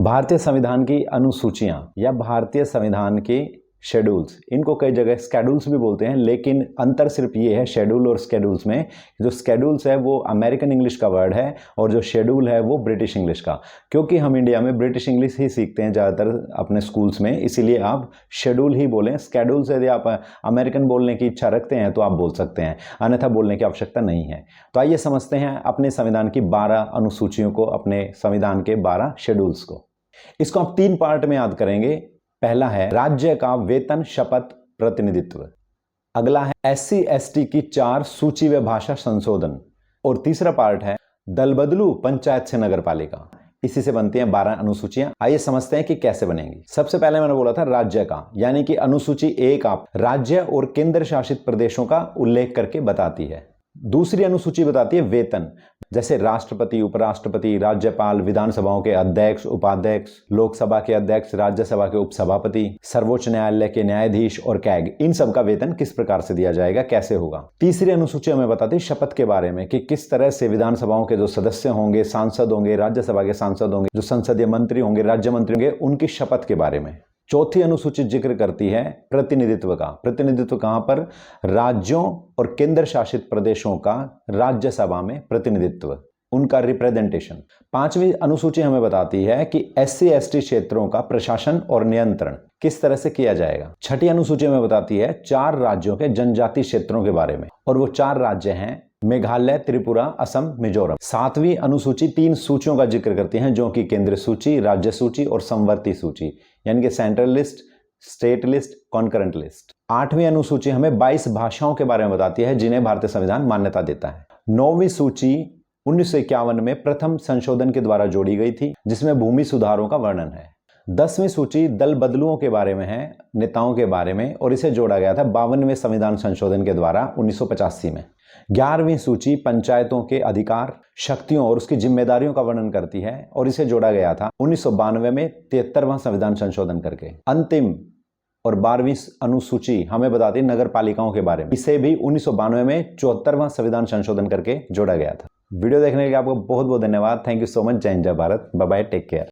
भारतीय संविधान की अनुसूचियां या भारतीय संविधान की शेड्यूल्स, इनको कई जगह स्केड्यूल्स भी बोलते हैं, लेकिन अंतर सिर्फ ये है शेड्यूल और स्केड्यूल्स में। जो स्केड्यूल्स है वो अमेरिकन इंग्लिश का वर्ड है और जो शेड्यूल है वो ब्रिटिश इंग्लिश का। क्योंकि हम इंडिया में ब्रिटिश इंग्लिश ही सीखते हैं ज़्यादातर अपने स्कूल्स में, इसीलिए आप शेड्यूल ही बोलें। स्केड्यूल से यदि आप अमेरिकन बोलने की इच्छा रखते हैं तो आप बोल सकते हैं, अन्यथा बोलने की आवश्यकता नहीं है। तो आइए समझते हैं अपने संविधान की 12 अनुसूचियों को, अपने संविधान के 12 शेड्यूल्स को। इसको आप 3 पार्ट में याद करेंगे। पहला है राज्य का वेतन शपथ प्रतिनिधित्व, अगला है SC ST की 4 सूची व भाषा संशोधन, और तीसरा पार्ट है दल बदलू पंचायत से नगर पालिका। इसी से बनती हैं 12 अनुसूचियां। आइए समझते हैं कि कैसे बनेंगी। सबसे पहले मैंने बोला था राज्य का, यानी कि अनुसूची 1 आप राज्य और केंद्र शासित प्रदेशों का उल्लेख करके बताती है। दूसरी अनुसूची बताती है वेतन, जैसे राष्ट्रपति, उपराष्ट्रपति, राज्यपाल, विधानसभाओं के अध्यक्ष, उपाध्यक्ष, लोकसभा के अध्यक्ष, राज्यसभा के उपसभापति, सर्वोच्च न्यायालय के न्यायाधीश और कैग, इन सब का वेतन किस प्रकार से दिया जाएगा, कैसे होगा। तीसरी अनुसूची हमें बताती है शपथ के बारे में, कि किस तरह से विधानसभाओं के जो सदस्य होंगे, सांसद होंगे, राज्यसभा के सांसद होंगे, जो संसदीय मंत्री होंगे, राज्य मंत्री होंगे, उनकी शपथ के बारे में। चौथी अनुसूची जिक्र करती है प्रतिनिधित्व का। प्रतिनिधित्व कहां पर? राज्यों और केंद्र शासित प्रदेशों का राज्यसभा में प्रतिनिधित्व, उनका रिप्रेजेंटेशन। पांचवी अनुसूची हमें बताती है कि SC ST क्षेत्रों का प्रशासन और नियंत्रण किस तरह से किया जाएगा। छठी अनुसूची हमें बताती है 4 राज्यों के जनजातीय क्षेत्रों के बारे में, और वो 4 राज्य हैं मेघालय, त्रिपुरा, असम, मिजोरम। 7वीं अनुसूची 3 सूचियों का जिक्र करती हैं, जो कि केंद्र सूची, राज्य सूची और समवर्ती सूची, यानी कि central list, state list, concurrent list. 8वीं अनुसूची हमें 22 भाषाओं के बारे में बताती है जिन्हें भारतीय संविधान मान्यता देता है। 9वीं सूची 1951 में प्रथम संशोधन के द्वारा जोड़ी गई थी, जिसमें भूमि सुधारों का वर्णन है। 10वीं सूची दल बदलुओं के बारे में है, नेताओं के बारे में, और इसे जोड़ा गया था 52वें संविधान संशोधन के द्वारा 1985 में। 11वीं सूची पंचायतों के अधिकार, शक्तियों और उसकी जिम्मेदारियों का वर्णन करती है, और इसे जोड़ा गया था 1992 में 73वां संविधान संशोधन करके। अंतिम और 12वीं अनुसूची हमें बताती है नगर पालिकाओं के बारे में, इसे भी 1992 में 74वां संविधान संशोधन करके जोड़ा गया था। वीडियो देखने के लिए आपको बहुत बहुत धन्यवाद। Thank you so much. जय हिंद, जय Bharat, bye bye, take care.